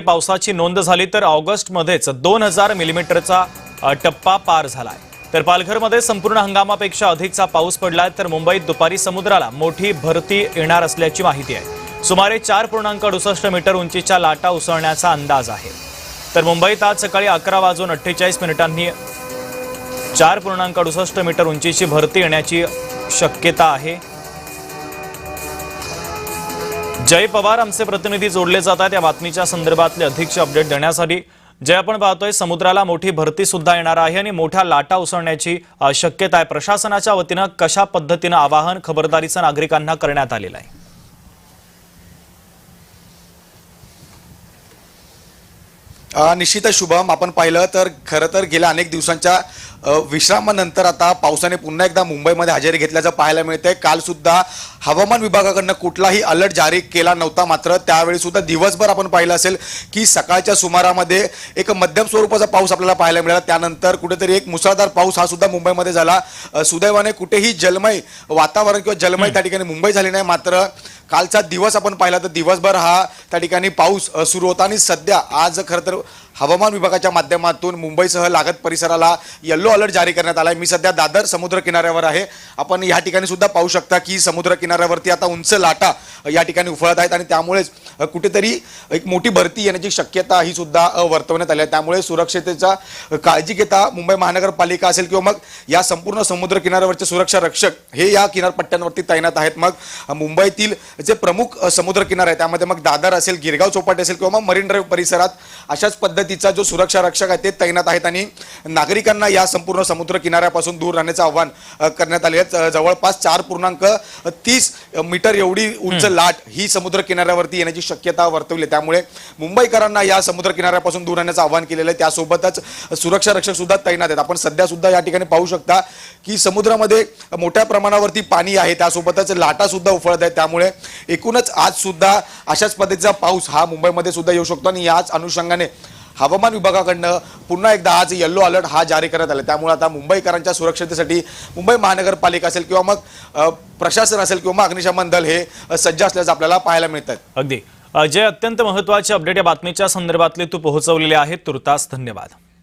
पावसाची नोंद झाली तर ऑगस्टमध्येच 2000 मिलीमीटरचा टप्पा पार झालाय। तर पालघरमध्ये संपूर्ण हंगामापेक्षा अधिकचा पाऊस पडलाय। तर मुंबईत दुपारी समुद्राला मोठी भरती येणार असल्याची माहिती आहे। सुमारे 4.68 मीटर उंचीच्या लाटा उसळण्याचा अंदाज आहे। तर मुंबईत आज सकाळी 11:48 4.68 मीटर उंचीची भरती येण्याची शक्यता आहे। जय पवार आमचे प्रतिनिधी जोडले जात आहेत या बातमीच्या संदर्भातले अधिकचे अपडेट देण्यासाठी। जय, आपण पाहतोय समुद्राला मोठी भरती सुद्धा येणार आहे आणि मोठ्या लाटा उसळण्याची शक्यता आहे। प्रशासनाच्या वतीने कशा पद्धतीने आवाहन खबरदारीचं नागरिकांना करण्यात आलेलं आहे? निश्चितच शुभम, आपण पाहिलं तर खरं तर गेल्या अनेक दिवसांच्या विश्रामानंतर आता पावसाने पुन्हा एकदा मुंबईमध्ये हजेरी घेतल्याचं पाहायला मिळतंय। काल सुद्धा हवामान विभागाकडून कुठलाही अलर्ट जारी केला नव्हता, मात्र त्यावेळी सुद्धा दिवसभर आपण पाहिलं असेल की सकाळच्या सुमारामध्ये एक मध्यम स्वरूपाचा पाऊस आपल्याला पाहायला मिळाला। त्यानंतर कुठेतरी एक मुसळधार पाऊस हा सुद्धा मुंबईमध्ये झाला। सुदैवाने कुठेही जलमय वातावरण किंवा जलमय त्या ठिकाणी मुंबई झाली नाही। मात्र कालचा दिवस आपण पाहिला तर दिवसभर हा त्या ठिकाणी पाऊस सुरू होता आणि सध्या आज खरं तर हवामान विभागाच्या माध्यमातून मुंबईसह लागत परिसराला येलो अलर्ट जारी करण्यात आला आहे। मी सध्या दादर समुद्र किनाऱ्यावर आहे। आपण या ठिकाणी सुद्धा पाहू शकता की समुद्र किनाऱ्यावरती आता उंच लाटा या ठिकाणी उफळत आहेत आणि त्यामुळेच कुठेतरी एक मोठी भरती येण्याची शक्यता ही सुद्धा वर्तवण्यात आली आहे। त्यामुळे सुरक्षेचा काळजी घेता मुंबई महानगरपालिका असेल किंवा मग या संपूर्ण समुद्र किनाऱ्यावरचे सुरक्षा रक्षक हे या किनारपट्ट्यांवरती तैनात आहेत। मग मुंबईतील जे प्रमुख समुद्र किनारे आहेत त्यामध्ये मग दादर असेल, गिरगाव चौपाटी असेल किंवा मग मरीन ड्राईव्ह परिसरात अशाच पद्धतीचा जो सुरक्षा रक्षक आहे ते तैनात आहेत आणि नागरिकांना या संपूर्ण समुद्र किनाऱ्यापासून दूर राहण्याचं आवाहन करण्यात आले आहे। जवळपास 4.30 मीटर एवढी उंच लाट ही समुद्र किनाऱ्यावरती येण्याची शक्यता वर्तवली। त्यामुळे मुंबईकरांना या समुद्र किनाऱ्यापासून दूर राहण्याचं आवाहन केलेलं आहे। त्यासोबतच सुरक्षा रक्षक सुद्धा तैनात आहेत। आपण सध्या सुद्धा या ठिकाणी पाहू शकता की समुद्रामध्ये मोठ्या प्रमाणावरती पाणी आहे, त्यासोबतच लाटा सुद्धा उफळत आहेत। त्यामुळे एकूणच आज सुद्धा अशाच पद्धतीचा पाऊस हा मुंबईमध्ये सुद्धा येऊ शकतो आणि याच अनुषंगाने हवामान विभागाकडनं पुन्हा एकदा आज येलो अलर्ट हा जारी करण्यात आला। त्यामुळे आता मुंबईकरांच्या सुरक्षतेसाठी मुंबई महानगरपालिका असेल किंवा मग प्रशासन असेल किंवा मग अग्निशमन दल हे सज्ज असल्याचं आपल्याला पाहायला मिळतं। अगदी जे अत्यंत महत्त्वाचे अपडेट या बातमीच्या संदर्भातले तू पोहोचवलेले आहेत, तुर्तास धन्यवाद।